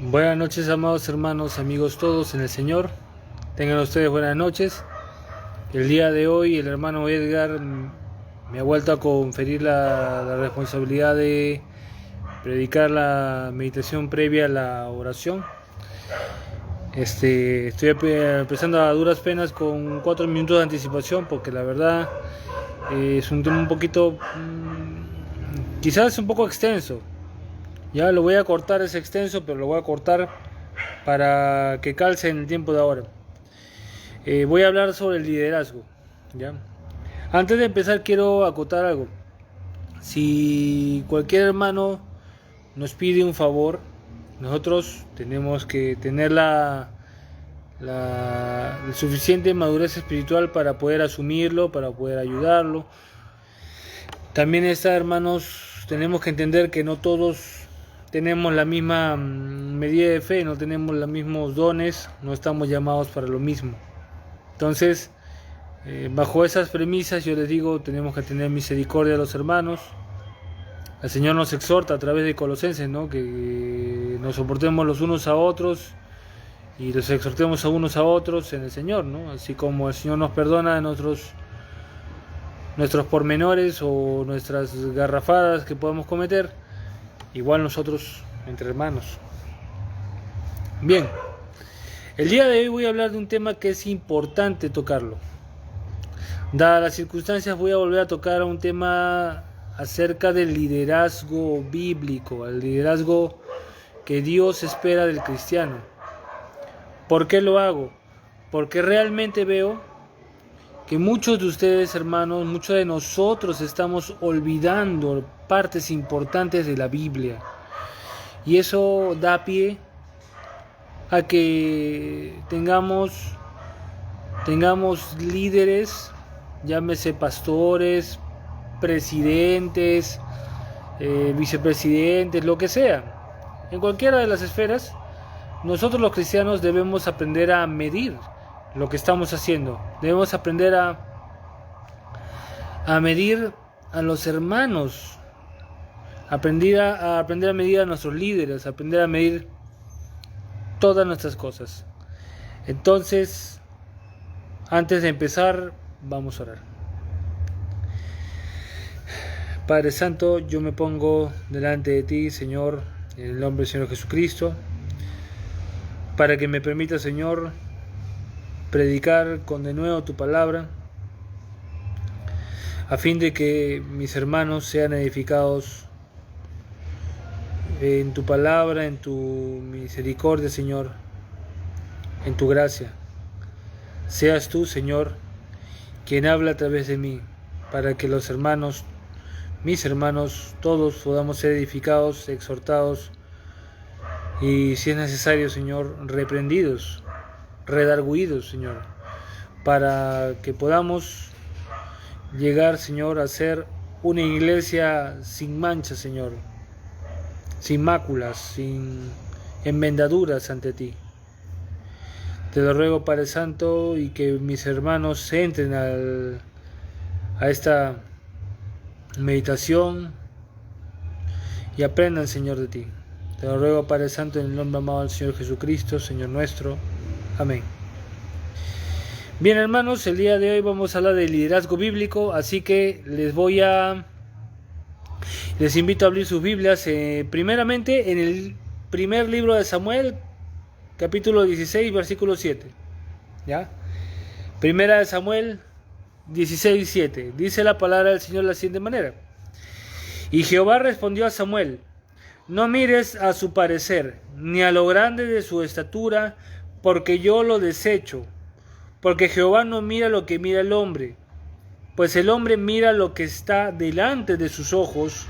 Buenas noches, amados hermanos, amigos todos en el Señor. Tengan ustedes buenas noches. El día de hoy el hermano Edgar me ha vuelto a conferir la responsabilidad de predicar la meditación previa a la oración. Estoy empezando a duras penas con 4 minutos de anticipación porque la verdad es un tema un poquito, quizás un poco extenso. Ya lo voy a cortar, es extenso, pero lo voy a cortar para que calce en el tiempo de ahora. Voy a hablar sobre el liderazgo. ¿Ya? Antes de empezar quiero acotar algo. Si cualquier hermano nos pide un favor, nosotros tenemos que tener la suficiente madurez espiritual para poder asumirlo, para poder ayudarlo. También hermanos, tenemos que entender que no todos tenemos la misma medida de fe, no tenemos los mismos dones, no estamos llamados para lo mismo. Entonces, bajo esas premisas yo les digo, tenemos que tener misericordia de los hermanos. El Señor nos exhorta a través de Colosenses, ¿no? Que nos soportemos los unos a otros y los exhortemos a unos a otros en el Señor, ¿no? Así como el Señor nos perdona de nuestros pormenores o nuestras garrafadas que podemos cometer, igual nosotros entre hermanos. Bien, el día de hoy voy a hablar de un tema que es importante tocarlo. Dadas las circunstancias, voy a volver a tocar un tema acerca del liderazgo bíblico, el liderazgo que Dios espera del cristiano. ¿Por qué lo hago? Porque realmente veo que muchos de ustedes, hermanos, muchos de nosotros estamos olvidando partes importantes de la Biblia. Y eso da pie a que tengamos líderes, llámese pastores, presidentes, vicepresidentes, lo que sea. En cualquiera de las esferas, nosotros los cristianos debemos aprender a medir lo que estamos haciendo. Debemos aprender a medir a los hermanos, aprender a medir a nuestros líderes, aprender a medir todas nuestras cosas. Entonces, antes de empezar, vamos a orar. Padre Santo, yo me pongo delante de ti, Señor, en el nombre del Señor Jesucristo, para que me permita, Señor, predicar con denuedo tu palabra, a fin de que mis hermanos sean edificados en tu palabra, en tu misericordia, Señor, en tu gracia. Seas tú, Señor, quien habla a través de mí, para que los hermanos, mis hermanos, todos podamos ser edificados, exhortados y, si es necesario, Señor, reprendidos, redarguidos, Señor, para que podamos llegar, Señor, a ser una iglesia sin mancha, Señor, sin máculas, sin enmendaduras ante ti. Te lo ruego, Padre Santo, y que mis hermanos entren a esta meditación y aprendan, Señor, de ti. Te lo ruego, Padre Santo, en el nombre amado del Señor Jesucristo, Señor nuestro. Amén. Bien, hermanos, el día de hoy vamos a hablar del liderazgo bíblico, así que les invito a abrir sus Biblias, primeramente en el primer libro de Samuel, capítulo 16, versículo 7. ¿Ya? Primera de Samuel 16, 7. Dice la palabra del Señor de la siguiente manera: Y Jehová respondió a Samuel: No mires a su parecer, ni a lo grande de su estatura, porque yo lo desecho. Porque Jehová no mira lo que mira el hombre, pues el hombre mira lo que está delante de sus ojos,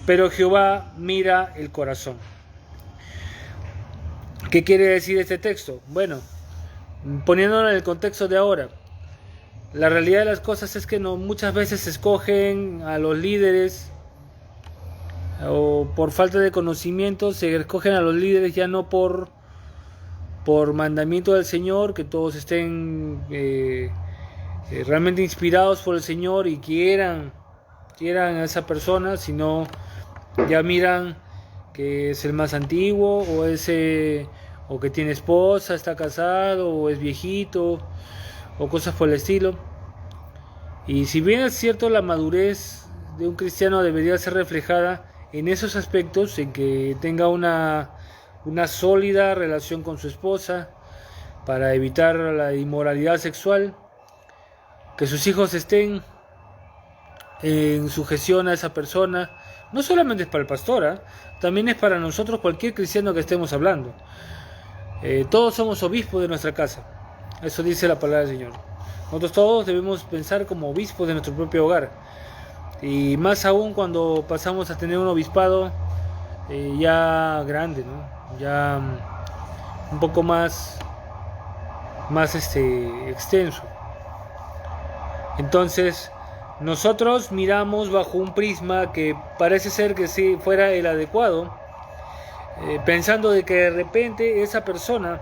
pero Jehová mira el corazón. ¿Qué quiere decir este texto? Bueno, poniéndolo en el contexto de ahora, la realidad de las cosas es que muchas veces se escogen a los líderes, o por falta de conocimiento se escogen a los líderes ya no por mandamiento del Señor, que todos estén realmente inspirados por el Señor y quieran a esa persona, sino ya miran que es el más antiguo, o que tiene esposa, está casado, o es viejito, o cosas por el estilo. Y si bien es cierto, la madurez de un cristiano debería ser reflejada en esos aspectos, en que tenga una sólida relación con su esposa para evitar la inmoralidad sexual, que sus hijos estén en sujeción a esa persona. No solamente es para el pastor, también es para nosotros, cualquier cristiano que estemos hablando. Todos somos obispos de nuestra casa, eso dice la palabra del Señor. Nosotros todos debemos pensar como obispos de nuestro propio hogar, y más aún cuando pasamos a tener un obispado ya grande, ¿no? Ya un poco más extenso. Entonces nosotros miramos bajo un prisma que parece ser que sí fuera el adecuado, pensando de que de repente esa persona,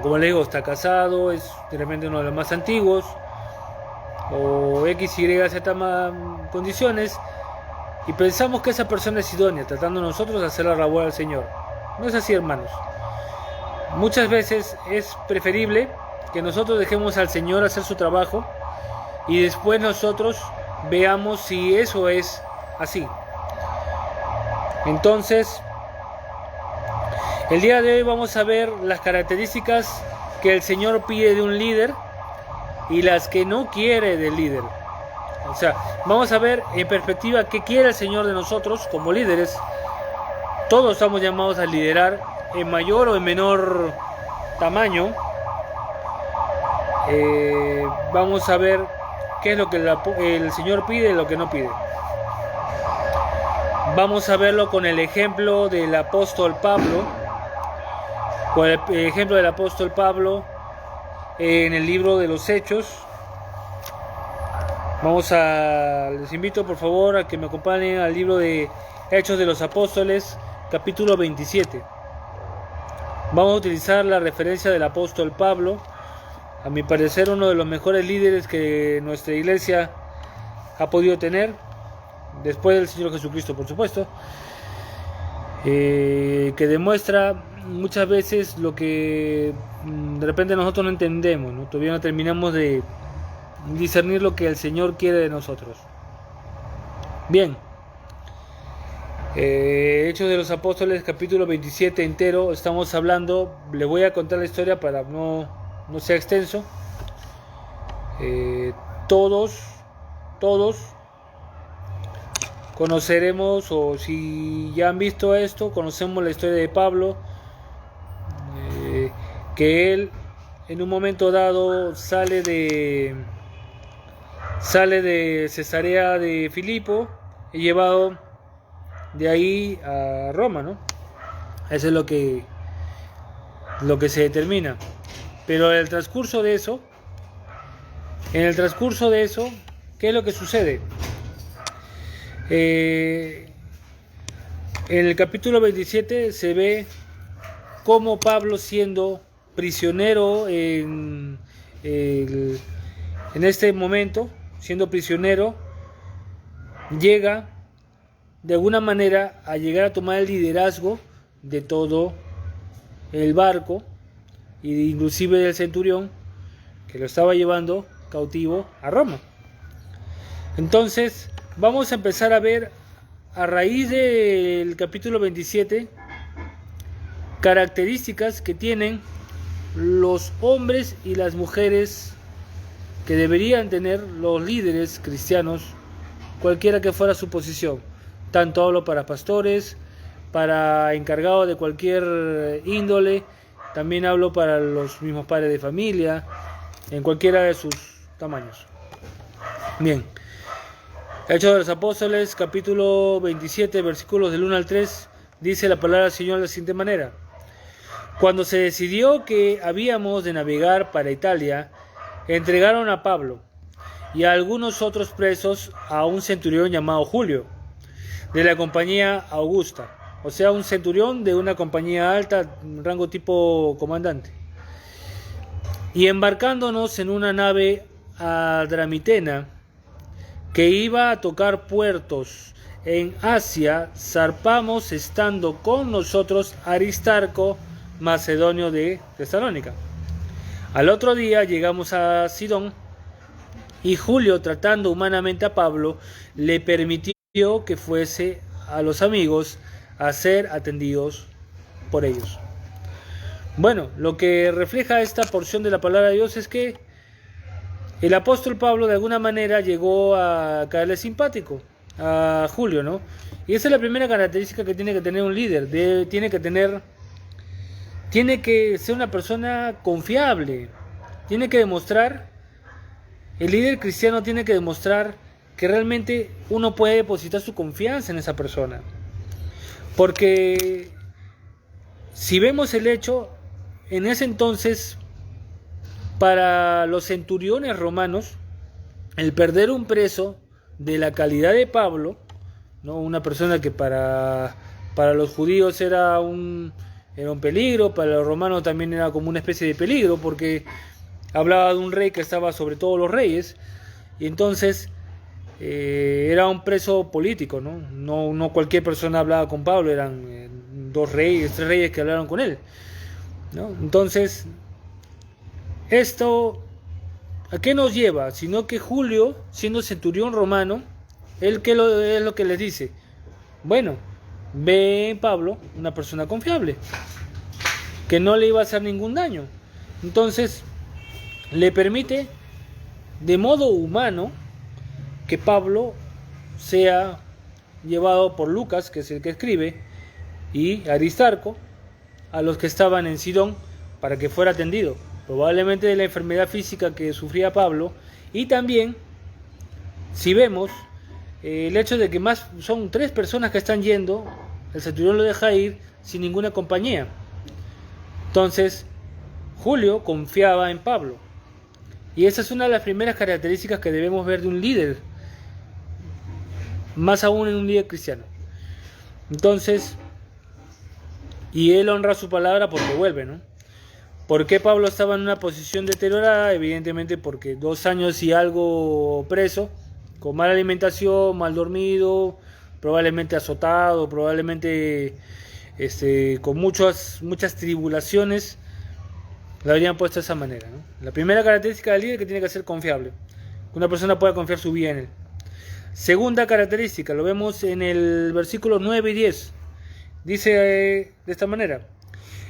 como le digo, está casado, es de repente uno de los más antiguos, o X, Y, Z condiciones, y pensamos que esa persona es idónea, tratando nosotros de hacer la labor al Señor. No es así, hermanos. Muchas veces es preferible que nosotros dejemos al Señor hacer su trabajo, y después nosotros veamos si eso es así. Entonces, el día de hoy vamos a ver las características que el Señor pide de un líder y las que no quiere del líder. O sea, vamos a ver en perspectiva qué quiere el Señor de nosotros como líderes. Todos estamos llamados a liderar en mayor o en menor tamaño. Vamos a ver qué es lo que el Señor pide y lo que no pide. Vamos a verlo con el ejemplo del apóstol Pablo. Con el ejemplo del apóstol Pablo en el libro de los Hechos. Les invito por favor a que me acompañen al libro de Hechos de los Apóstoles, capítulo 27. Vamos a utilizar la referencia del apóstol Pablo, a mi parecer uno de los mejores líderes que nuestra iglesia ha podido tener, después del Señor Jesucristo, por supuesto, que demuestra muchas veces lo que de repente nosotros no entendemos, ¿no? Todavía no terminamos de discernir lo que el Señor quiere de nosotros. Bien, Hechos de los Apóstoles, capítulo 27 entero, estamos hablando, les voy a contar la historia para no sea extenso. Todos conoceremos, o si ya han visto esto, conocemos la historia de Pablo, que él en un momento dado sale de Cesarea de Filipo y llevado de ahí a Roma, ¿no? Eso es lo que se determina. Pero en el transcurso de eso, ¿qué es lo que sucede? En el capítulo 27 se ve cómo Pablo, siendo prisionero en este momento, siendo prisionero, llega de alguna manera a llegar a tomar el liderazgo de todo el barco, e inclusive del centurión que lo estaba llevando cautivo a Roma. Entonces vamos a empezar a ver, a raíz del capítulo 27, características que tienen los hombres y las mujeres que deberían tener los líderes cristianos, cualquiera que fuera su posición. Tanto hablo para pastores, para encargados de cualquier índole, también hablo para los mismos padres de familia, en cualquiera de sus tamaños. Bien, Hechos de los Apóstoles, capítulo 27, versículos del 1 al 3, dice la palabra del Señor de la siguiente manera: Cuando se decidió que habíamos de navegar para Italia, entregaron a Pablo y a algunos otros presos a un centurión llamado Julio, de la compañía Augusta, o sea, un centurión de una compañía alta, rango tipo comandante. Y embarcándonos en una nave adramitena que iba a tocar puertos en Asia, zarpamos estando con nosotros Aristarco, macedonio de Tesalónica. Al otro día llegamos a Sidón, y Julio, tratando humanamente a Pablo, le permitió que fuese a los amigos a ser atendidos por ellos. Bueno, lo que refleja esta porción de la palabra de Dios es que el apóstol Pablo de alguna manera llegó a caerle simpático a Julio, ¿no? Y esa es la primera característica que tiene que tener un líder. Tiene que ser una persona confiable. Tiene que demostrar, el líder cristiano tiene que demostrar que realmente uno puede depositar su confianza en esa persona. Porque si vemos el hecho, en ese entonces, para los centuriones romanos, el perder un preso de la calidad de Pablo, ¿no? Una persona que para los judíos era un peligro, para los romanos también era como una especie de peligro, porque hablaba de un rey que estaba sobre todos los reyes, y entonces era un preso político, ¿no? No cualquier persona hablaba con Pablo, eran tres reyes que hablaron con él, ¿no? Entonces, esto, ¿a qué nos lleva? Sino que Julio, siendo centurión romano, es lo que les dice: bueno, ve en Pablo una persona confiable, que no le iba a hacer ningún daño. Entonces, le permite de modo humano que Pablo sea llevado por Lucas, que es el que escribe, y Aristarco, a los que estaban en Sidón, para que fuera atendido, probablemente de la enfermedad física que sufría Pablo, y también, si vemos, el hecho de que más son 3 personas que están yendo, el centurión lo deja ir sin ninguna compañía. Entonces, Julio confiaba en Pablo. Y esa es una de las primeras características que debemos ver de un líder, más aún en un líder cristiano. Entonces, y él honra su palabra porque vuelve, ¿no? ¿Por qué Pablo estaba en una posición deteriorada? Evidentemente porque 2 años y algo preso, con mala alimentación, mal dormido, probablemente azotado, probablemente con muchas tribulaciones, la habrían puesto de esa manera, ¿no? La primera característica del líder es que tiene que ser confiable, que una persona pueda confiar su vida en él. Segunda característica, lo vemos en el versículo 9 y 10, dice de esta manera: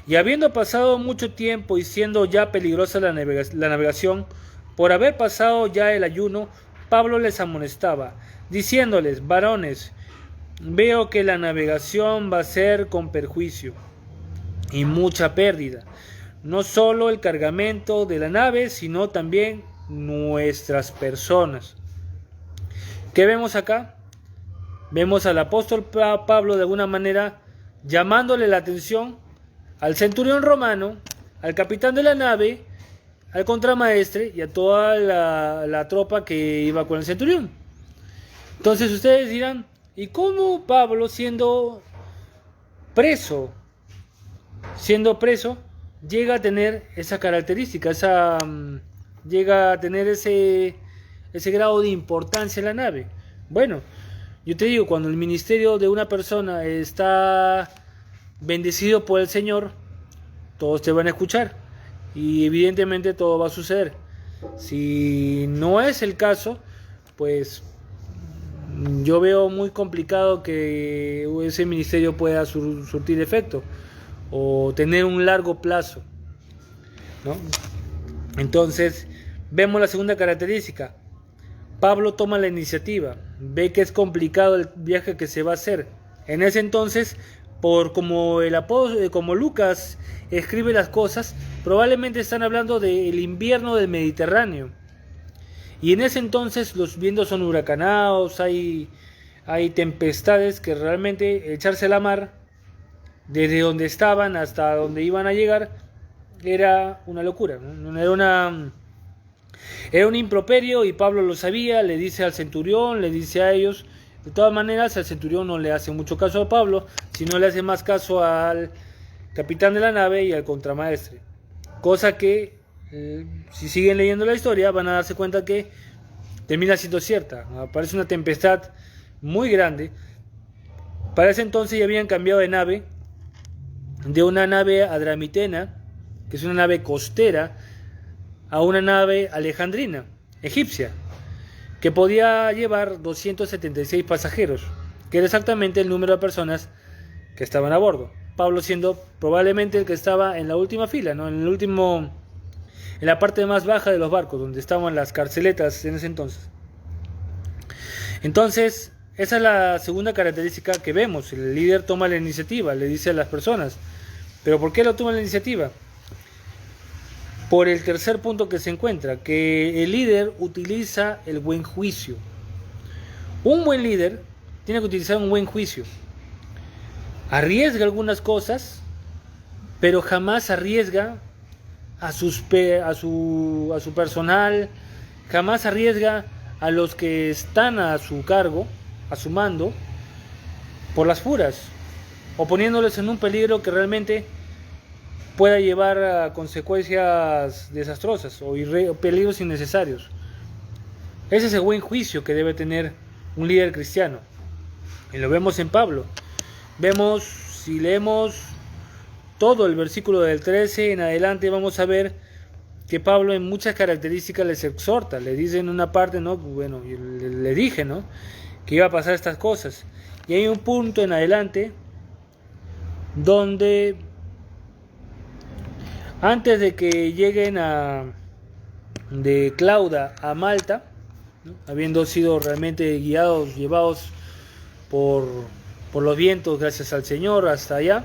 y habiendo pasado mucho tiempo y siendo ya peligrosa la navegación, por haber pasado ya el ayuno, Pablo les amonestaba, diciéndoles: varones, veo que la navegación va a ser con perjuicio y mucha pérdida, no solo el cargamento de la nave, sino también nuestras personas. ¿Qué vemos acá? Vemos al apóstol Pablo de alguna manera llamándole la atención al centurión romano, al capitán de la nave, al contramaestre y a toda la tropa que iba con el centurión. Entonces ustedes dirán: ¿y cómo Pablo, siendo preso, llega a tener esa característica, llega a tener ese grado de importancia en la nave? Bueno, yo te digo, cuando el ministerio de una persona está bendecido por el Señor, todos te van a escuchar y evidentemente todo va a suceder. Si no es el caso, pues yo veo muy complicado que ese ministerio pueda surtir efecto o tener un largo plazo, ¿no? Entonces, vemos la segunda característica. Pablo toma la iniciativa, ve que es complicado el viaje que se va a hacer. En ese entonces, como Lucas escribe las cosas, probablemente están hablando del invierno del Mediterráneo. Y en ese entonces los vientos son huracanados, hay tempestades que realmente echarse a la mar, desde donde estaban hasta donde iban a llegar, era una locura, ¿no? Era un improperio, y Pablo lo sabía, le dice al centurión, le dice a ellos. De todas maneras, el centurión no le hace mucho caso a Pablo, sino le hace más caso al capitán de la nave y al contramaestre. Cosa que, si siguen leyendo la historia, van a darse cuenta que termina siendo cierta. Aparece una tempestad muy grande, Para ese entonces ya habían cambiado de nave, de una nave adramitena, que es una nave costera, a una nave alejandrina, egipcia, que podía llevar 276 pasajeros, que era exactamente el número de personas que estaban a bordo. Pablo siendo probablemente el que estaba en la última fila, ¿no? En la parte más baja de los barcos, donde estaban las carceletas en ese entonces. Entonces, esa es la segunda característica que vemos. El líder toma la iniciativa, le dice a las personas. ¿Pero por qué lo toma la iniciativa? Por el tercer punto que se encuentra, que el líder utiliza el buen juicio. Un buen líder tiene que utilizar un buen juicio. Arriesga algunas cosas, pero jamás arriesga a su personal, jamás arriesga a los que están a su cargo, a su mando, por las puras, o poniéndoles en un peligro que realmente pueda llevar a consecuencias desastrosas o peligros innecesarios. Ese es el buen juicio que debe tener un líder cristiano. Y lo vemos en Pablo. Vemos, si leemos todo el versículo del 13 en adelante, vamos a ver que Pablo en muchas características les exhorta. Le dice en una parte, ¿no? Bueno, le dije, ¿no?, que iba a pasar estas cosas. Y hay un punto en adelante donde antes de que lleguen de Clauda a Malta, ¿no?, habiendo sido realmente guiados, llevados por los vientos, gracias al Señor, hasta allá,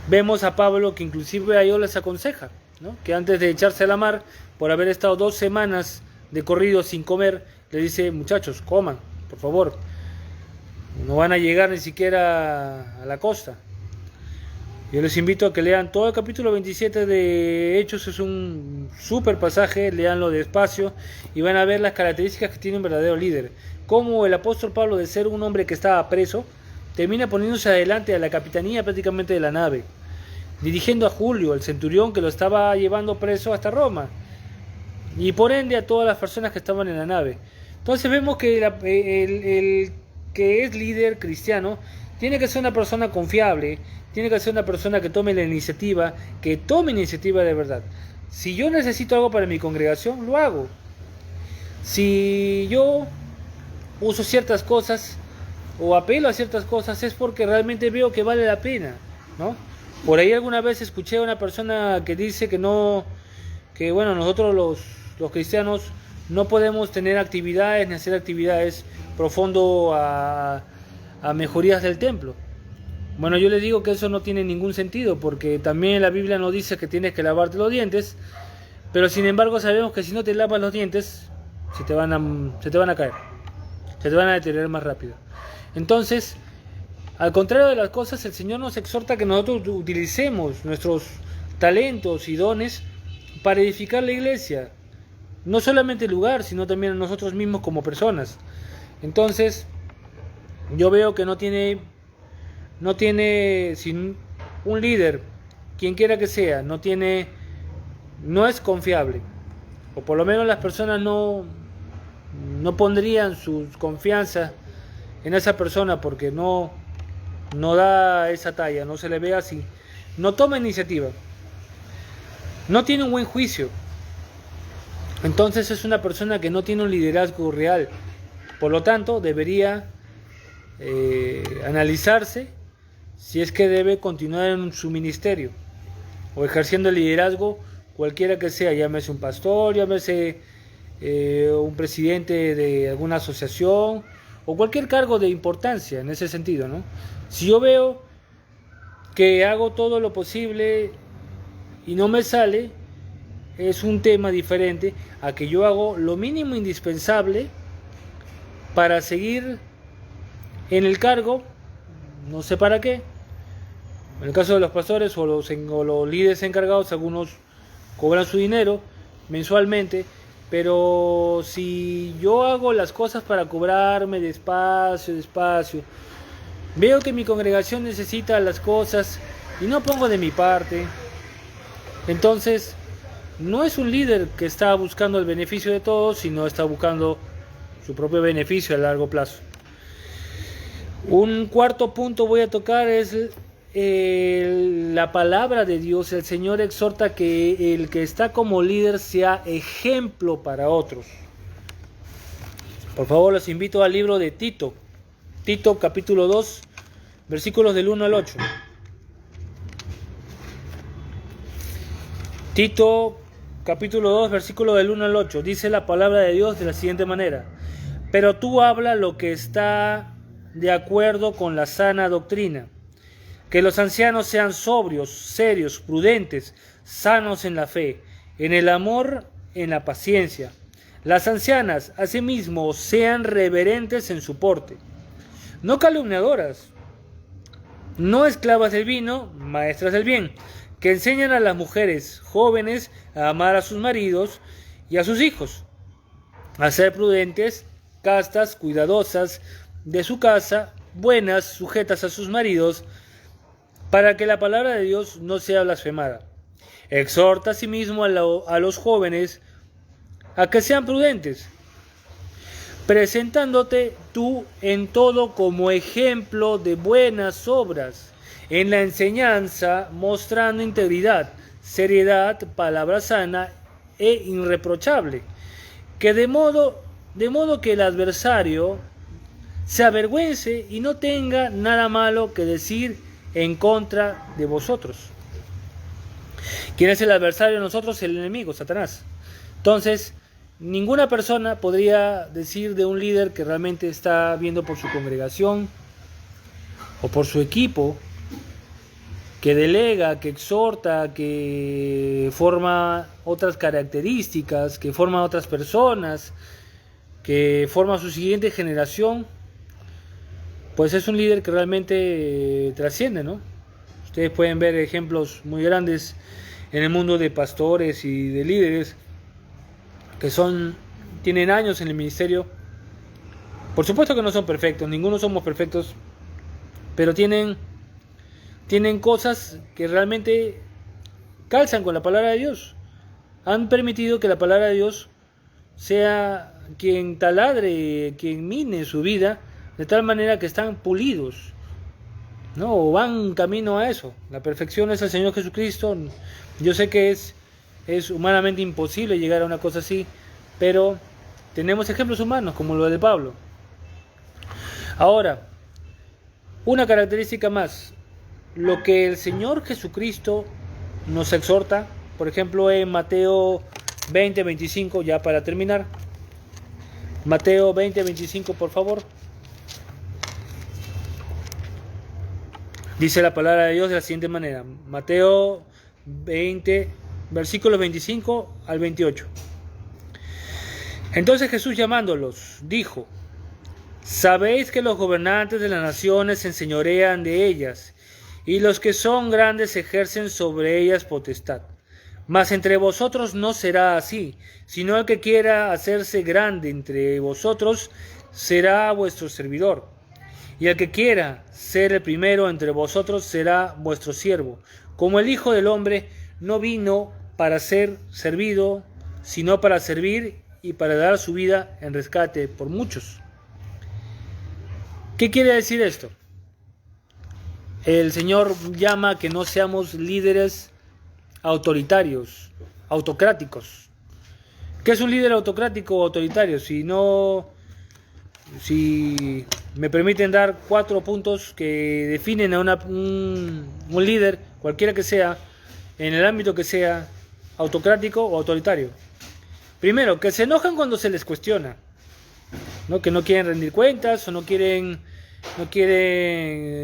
vemos a Pablo que inclusive a ellos les aconseja, ¿no?, que antes de echarse a la mar, por haber estado 2 semanas de corrido sin comer, le dice: muchachos, coman, por favor, no van a llegar ni siquiera a la costa. Yo les invito a que lean todo el capítulo 27 de Hechos. Es un súper pasaje, leanlo despacio y van a ver las características que tiene un verdadero líder. Cómo el apóstol Pablo, de ser un hombre que estaba preso, termina poniéndose adelante a la capitanía prácticamente de la nave, dirigiendo a Julio, el centurión que lo estaba llevando preso hasta Roma, y por ende a todas las personas que estaban en la nave. Entonces vemos que el que es líder cristiano tiene que ser una persona confiable, tiene que ser una persona que tome la iniciativa, que tome iniciativa de verdad. Si yo necesito algo para mi congregación, lo hago. Si yo uso ciertas cosas o apelo a ciertas cosas, es porque realmente veo que vale la pena, ¿no? Por ahí alguna vez escuché a una persona que dice que bueno, nosotros los cristianos no podemos tener actividades ni hacer actividades profundo a mejorías del templo. Bueno, yo les digo que eso no tiene ningún sentido, porque también la Biblia nos dice que tienes que lavarte los dientes, pero sin embargo sabemos que si no te lavas los dientes, se te van a caer, se te van a deteriorar más rápido. Entonces, al contrario de las cosas, el Señor nos exhorta a que nosotros utilicemos nuestros talentos y dones para edificar la iglesia, no solamente el lugar, sino también a nosotros mismos como personas. Entonces, yo veo que no tiene sin un líder, quien quiera que sea, no es confiable, o por lo menos las personas no pondrían su confianza en esa persona, porque no da esa talla, no se le ve así, no toma iniciativa, no tiene un buen juicio. Entonces es una persona que no tiene un liderazgo real. Por lo tanto, debería analizarse si es que debe continuar en su ministerio o ejerciendo el liderazgo, cualquiera que sea, llámese un pastor, llámese un presidente de alguna asociación o cualquier cargo de importancia en ese sentido, ¿no? Si yo veo que hago todo lo posible y no me sale, es un tema diferente a que yo hago lo mínimo indispensable para seguir en el cargo, no sé para qué. En el caso de los pastores o los líderes encargados, algunos cobran su dinero mensualmente, pero si yo hago las cosas para cobrarme despacio, veo que mi congregación necesita las cosas y no pongo de mi parte, entonces no es un líder que está buscando el beneficio de todos, sino está buscando su propio beneficio a largo plazo. Un cuarto punto voy a tocar es la palabra de Dios. El Señor exhorta que el que está como líder sea ejemplo para otros. Por favor, los invito al libro de Tito. Tito capítulo 2, versículos del 1 al 8. Tito capítulo 2, versículo del 1 al 8. Dice la palabra de Dios de la siguiente manera: pero tú habla lo que está de acuerdo con la sana doctrina, que los ancianos sean sobrios, serios, prudentes, sanos en la fe, en el amor, en la paciencia. Las ancianas, asimismo, sean reverentes en su porte, no calumniadoras, no esclavas del vino, maestras del bien, que enseñan a las mujeres jóvenes a amar a sus maridos y a sus hijos, a ser prudentes, castas, cuidadosas de su casa, buenas, sujetas a sus maridos, para que la palabra de Dios no sea blasfemada. Exhorta asimismo a los jóvenes a que sean prudentes, presentándote tú en todo como ejemplo de buenas obras, en la enseñanza mostrando integridad, seriedad, palabra sana e irreprochable, que de modo que el adversario se avergüence y no tenga nada malo que decir en contra de vosotros. ¿Quién es el adversario de nosotros? El enemigo, Satanás. Entonces, ninguna persona podría decir de un líder que realmente está viendo por su congregación o por su equipo, que delega, que exhorta, que forma otras características, que forma otras personas, que forma su siguiente generación, pues es un líder que realmente trasciende, ¿no? Ustedes pueden ver ejemplos muy grandes en el mundo de pastores y de líderes que tienen años en el ministerio. Por supuesto que no son perfectos, ninguno somos perfectos, pero tienen cosas que realmente calzan con la palabra de Dios. Han permitido que la palabra de Dios sea quien taladre, quien mine su vida, de tal manera que están pulidos, ¿no? O van camino a eso. La perfección es el Señor Jesucristo. Yo sé que es humanamente imposible llegar a una cosa así, pero tenemos ejemplos humanos como lo de Pablo. Ahora, una característica más, lo que el Señor Jesucristo nos exhorta, por ejemplo en Mateo 20:25, ya para terminar. Mateo 20:25, por favor. Dice la palabra de Dios de la siguiente manera. Mateo 20, versículos 25 al 28. Entonces Jesús, llamándolos, dijo: sabéis que los gobernantes de las naciones se enseñorean de ellas, y los que son grandes ejercen sobre ellas potestad. Mas entre vosotros no será así, sino el que quiera hacerse grande entre vosotros será vuestro servidor. Y el que quiera ser el primero entre vosotros será vuestro siervo. Como el Hijo del Hombre no vino para ser servido, sino para servir y para dar su vida en rescate por muchos. ¿Qué quiere decir esto? El Señor llama a que no seamos líderes autoritarios, autocráticos. ¿Qué es un líder autocrático o autoritario? Si me permiten dar 4 puntos que definen a un líder, cualquiera que sea, en el ámbito que sea, autocrático o autoritario. Primero, que se enojan cuando se les cuestiona, ¿no? Que no quieren rendir cuentas o no quieren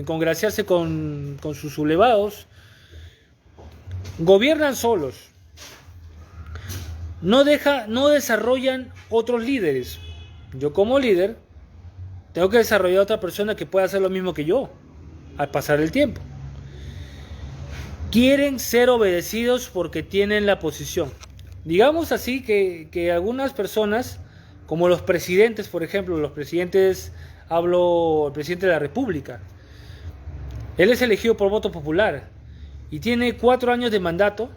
congraciarse con sus sublevados. Gobiernan solos. No desarrollan otros líderes. Yo como líder tengo que desarrollar a otra persona que pueda hacer lo mismo que yo al pasar el tiempo. Quieren ser obedecidos porque tienen la posición. Digamos así que algunas personas, como los presidentes, por ejemplo, el presidente de la República, él es elegido por voto popular y tiene 4 años de mandato,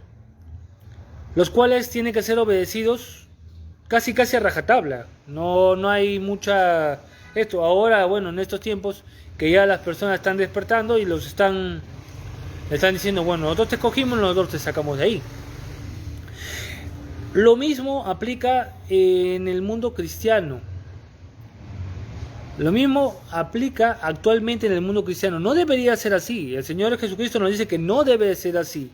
los cuales tienen que ser obedecidos casi a rajatabla. No hay mucha esto. Ahora, bueno, en estos tiempos que ya las personas están despertando y le están diciendo, bueno, nosotros te escogimos, nosotros te sacamos de ahí. Lo mismo aplica en el mundo cristiano. Lo mismo aplica actualmente en el mundo cristiano. No debería ser así. El Señor Jesucristo nos dice que no debe ser así.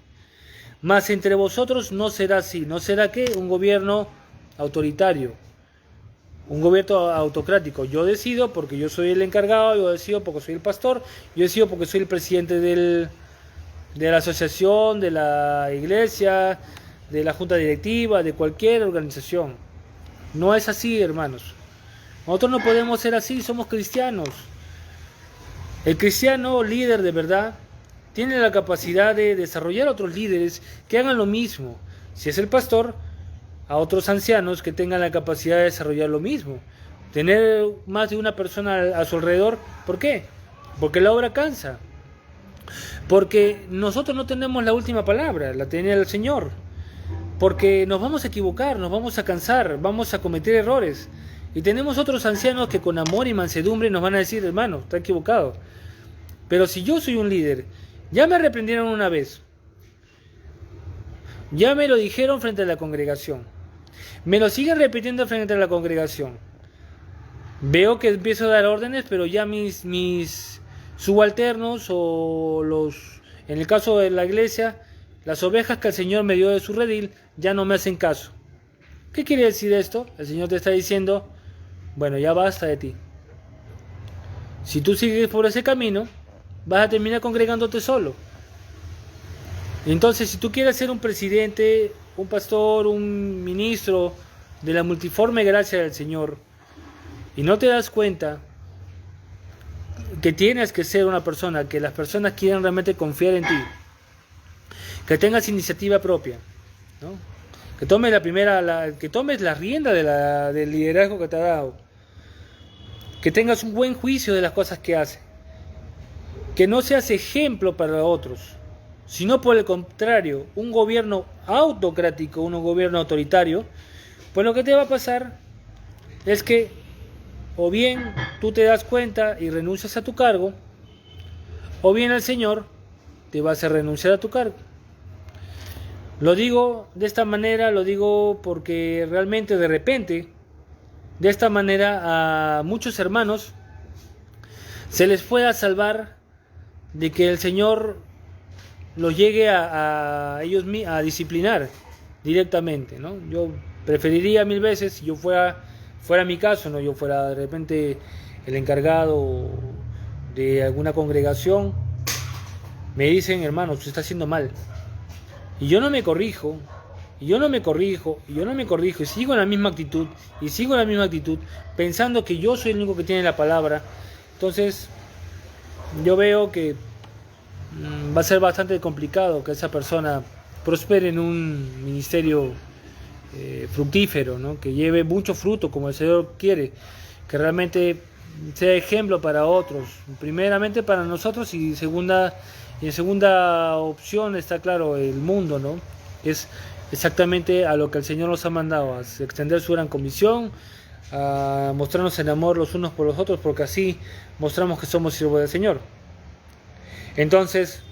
Mas entre vosotros no será así. ¿No será qué? Un gobierno autoritario. Un gobierno autocrático. Yo decido porque yo soy el encargado, yo decido porque soy el pastor, yo decido porque soy el presidente de la asociación, de la iglesia, de la junta directiva, de cualquier organización. No es así, hermanos. Nosotros no podemos ser así, somos cristianos. El cristiano líder de verdad tiene la capacidad de desarrollar a otros líderes que hagan lo mismo. Si es el pastor, a otros ancianos que tengan la capacidad de desarrollar lo mismo. Tener más de una persona a su alrededor, ¿por qué? Porque la obra cansa. Porque nosotros no tenemos la última palabra, la tiene el Señor. Porque nos vamos a equivocar, nos vamos a cansar, vamos a cometer errores. Y tenemos otros ancianos que con amor y mansedumbre nos van a decir, hermano, está equivocado. Pero si yo soy un líder, ya me reprendieron una vez. Ya me lo dijeron frente a la congregación. Me lo siguen repitiendo frente a la congregación. Veo que empiezo a dar órdenes, pero ya mis subalternos o en el caso de la iglesia, las ovejas que el Señor me dio de su redil, ya no me hacen caso. ¿Qué quiere decir esto? El Señor te está diciendo, bueno, ya basta de ti. Si tú sigues por ese camino, vas a terminar congregándote solo. Entonces, si tú quieres ser un presidente, un pastor, un ministro de la multiforme gracia del Señor, y no te das cuenta que tienes que ser una persona que las personas quieran realmente confiar en ti, que tengas iniciativa propia, ¿no? Que tomes que tomes la rienda del liderazgo que te ha dado, que tengas un buen juicio de las cosas que haces, que no seas ejemplo para otros, sino por el contrario, un gobierno autocrático, un gobierno autoritario, pues lo que te va a pasar es que o bien tú te das cuenta y renuncias a tu cargo, o bien el Señor te va a hacer renunciar a tu cargo. Lo digo de esta manera, lo digo porque realmente de repente, de esta manera a muchos hermanos se les pueda salvar de que el Señor los llegue a ellos a disciplinar directamente, ¿no? Yo preferiría 1000 veces, si yo fuera mi caso, no yo fuera de repente el encargado de alguna congregación, me dicen, hermano, usted está haciendo mal. Y yo no me corrijo, y sigo en la misma actitud, pensando que yo soy el único que tiene la palabra. Entonces, yo veo que va a ser bastante complicado que esa persona prospere en un ministerio fructífero, ¿no? Que lleve mucho fruto como el Señor quiere, que realmente sea ejemplo para otros, primeramente para nosotros y en segunda opción está claro el mundo, ¿no? Es exactamente a lo que el Señor nos ha mandado, a extender su gran comisión, a mostrarnos en amor los unos por los otros, porque así mostramos que somos siervos del Señor. Entonces,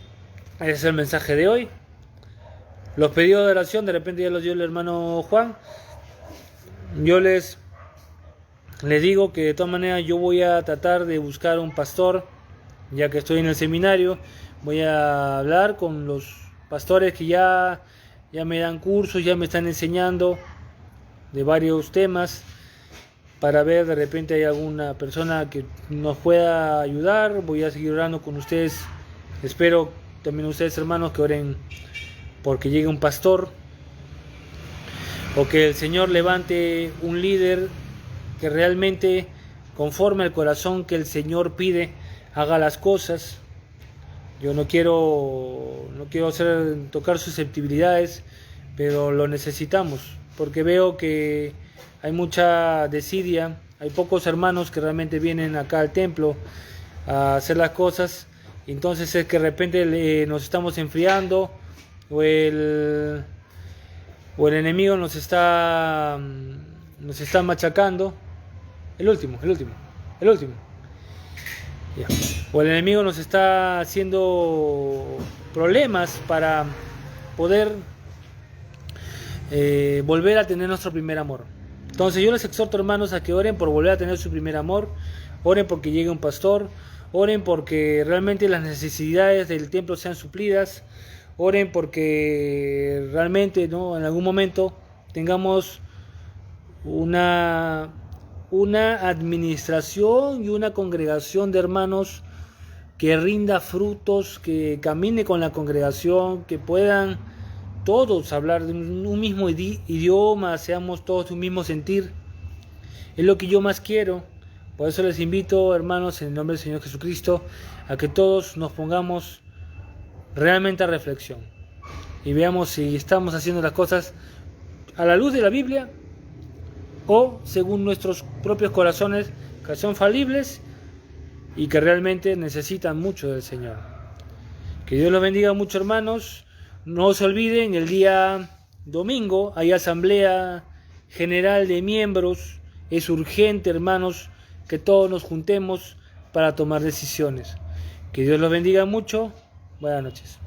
ese es el mensaje de hoy. Los pedidos de oración, de repente ya los dio el hermano Juan. Yo les digo que de todas maneras yo voy a tratar de buscar un pastor, ya que estoy en el seminario. Voy a hablar con los pastores que ya me dan cursos, ya me están enseñando de varios temas, para ver de repente hay alguna persona que nos pueda ayudar. Voy a seguir orando con ustedes. Espero también ustedes, hermanos, que oren porque llegue un pastor, o que el Señor levante un líder que realmente, conforme al corazón que el Señor pide, haga las cosas. Yo no quiero tocar susceptibilidades, pero lo necesitamos, porque veo que hay mucha desidia, hay pocos hermanos que realmente vienen acá al templo a hacer las cosas. Entonces es que de repente nos estamos enfriando, o el enemigo nos está machacando. El último. El último. Ya. O el enemigo nos está haciendo problemas para poder volver a tener nuestro primer amor. Entonces yo les exhorto, hermanos, a que oren por volver a tener su primer amor, oren porque llegue un pastor, oren porque realmente las necesidades del templo sean suplidas, oren porque realmente, ¿no?, en algún momento tengamos una administración y una congregación de hermanos que rinda frutos, que camine con la congregación, que puedan todos hablar de un mismo idioma, seamos todos de un mismo sentir. Es lo que yo más quiero. Por eso les invito, hermanos, en el nombre del Señor Jesucristo, a que todos nos pongamos realmente a reflexión y veamos si estamos haciendo las cosas a la luz de la Biblia o según nuestros propios corazones, que son falibles y que realmente necesitan mucho del Señor. Que Dios los bendiga mucho, hermanos. No se olviden, el día domingo hay asamblea general de miembros. Es urgente, hermanos, que todos nos juntemos para tomar decisiones. Que Dios los bendiga mucho. Buenas noches.